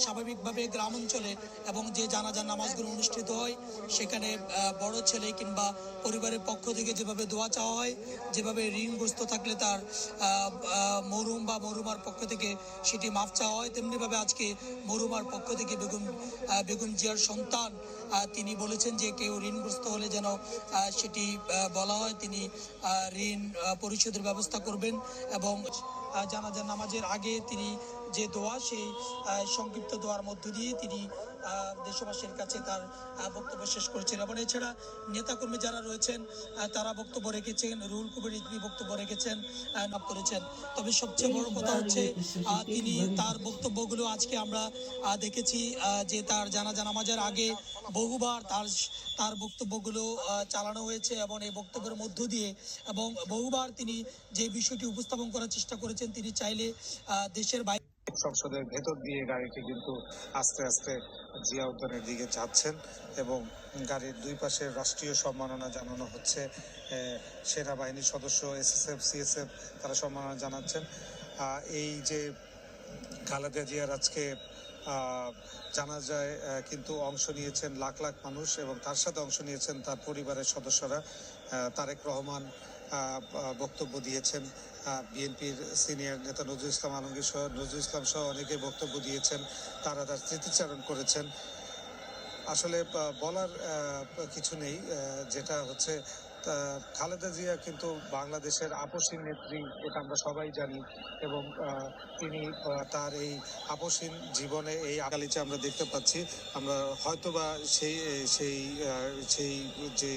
স্বাভাবিকভাবে গ্রাম অঞ্চলে এবং যে জানাজার নামাজগুলো অনুষ্ঠিত হয় সেখানে বড় ছেলে কিংবা পরিবারের পক্ষ থেকে যেভাবে দোয়া চাওয়া হয়, যেভাবে ঋণগ্রস্ত থাকলে তার মরহুম বা মরহুমার পক্ষ থেকে সেটি মাফ চাওয়া হয়, তেমনিভাবে আজকে মরহুমার পক্ষ থেকে বেগম জিয়ার সন্তান তিনি বলেছেন যে কেউ ঋণগ্রস্ত হলে যেন সেটি বলা হয়, তিনি ঋণ পরিশোধের ব্যবস্থা করবেন এবং জানাজার নামাজের আগে তিনি যে দোয়া সেই সংক্ষিপ্ত দোয়ার মধ্য দিয়ে তিনি দেশবাসীর কাছে তার বক্তব্য শেষ করেছেন। এবং এছাড়া নেতাকর্মী যারা রয়েছেন তারা বক্তব্য রেখেছেন, রুহুল কবির রিজভী বক্তব্য রেখেছেন, নাম করেছেন। তবে সবচেয়ে বড় কথা হচ্ছে তিনি তার বক্তব্যগুলো আজকে আমরা দেখেছি যে তার জানাজা নামাজের আগে বহুবার তার বক্তব্যগুলো চালানো হয়েছে এবং এই বক্তব্যের মধ্য দিয়ে এবং বহুবার তিনি যে বিষয়টি উপস্থাপন করার চেষ্টা করেছেন, তিনি চাইলে দেশের বাইরে সংসদের ভেতর দিয়ে গাড়িটি কিন্তু আস্তে আস্তে জিয়া উদ্যানের দিকে যাচ্ছেন এবং গাড়ির দুই পাশে রাষ্ট্রীয় সম্মাননা জানানো হচ্ছে। সেনাবাহিনীর সদস্য, এসএসএফ, সিএসএফ তারা সম্মাননা জানাচ্ছেন। এই যে খালেদা জিয়ার আজকে জানাজায় কিন্তু অংশ নিয়েছেন লাখ লাখ মানুষ এবং তার সাথে অংশ নিয়েছেন তার পরিবারের সদস্যরা। তারেক রহমান বক্তব্য দিয়েছেন, বিএনপির সিনিয়র নেতা নজরুল ইসলাম আলমগীর সহ অনেকে বক্তব্য দিয়েছেন, তারা তার স্মৃতিচারণ করেছেন। আসলে বলার কিছু নেই, যেটা হচ্ছে খালেদা জিয়া কিন্তু বাংলাদেশের আপসহীন নেত্রী, এটা আমরা সবাই জানি এবং তিনি তার এই আপসহীন জীবনে এই আগালিচা আমরা দেখতে পাচ্ছি। আমরা হয়তোবা সেই সেই সেই যে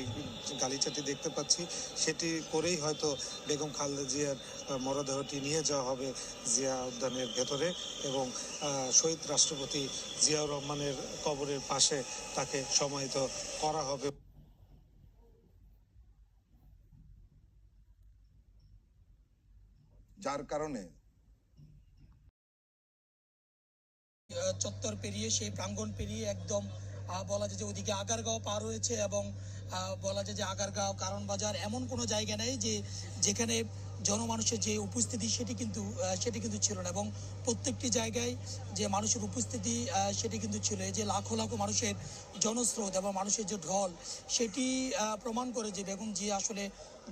গালিচাটি দেখতে পাচ্ছি সেটি করেই হয়তো বেগম খালেদা জিয়ার মরদেহটি নিয়ে যাওয়া হবে জিয়া উদ্যানের ভেতরে এবং শহীদ রাষ্ট্রপতি জিয়াউর রহমানের কবরের পাশে তাকে সমাহিত করা হবে। যার কারণে চত্বর পেরিয়ে সেই প্রাঙ্গণ পেরিয়ে একদম বলা যায় যে ওদিকে আগারগাঁও পার হয়েছে এবং বলা যায় যে আগারগাঁও, কারণ বাজার এমন কোনো জায়গা নেই যে যেখানে জনমানুষের যে উপস্থিতি সেটি কিন্তু ছিল না এবং প্রত্যেকটি জায়গায় যে মানুষের উপস্থিতি সেটি কিন্তু ছিল। এই যে লাখো লাখো মানুষের জনস্রোত এবং মানুষের যে ঢল সেটি প্রমাণ করে যে বেগম জিয়া আসলে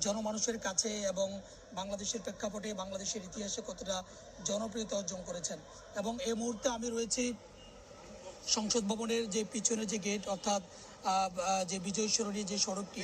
জনমানুষের কাছে এবং বাংলাদেশের প্রেক্ষাপটে বাংলাদেশের ইতিহাসে কতটা জনপ্রিয়তা অর্জন করেছেন। এবং এই মুহূর্তে আমি রয়েছি সংসদ ভবনের যে পিছনে যে গেট, অর্থাৎ যে বিজয় সরণি যে সড়কটি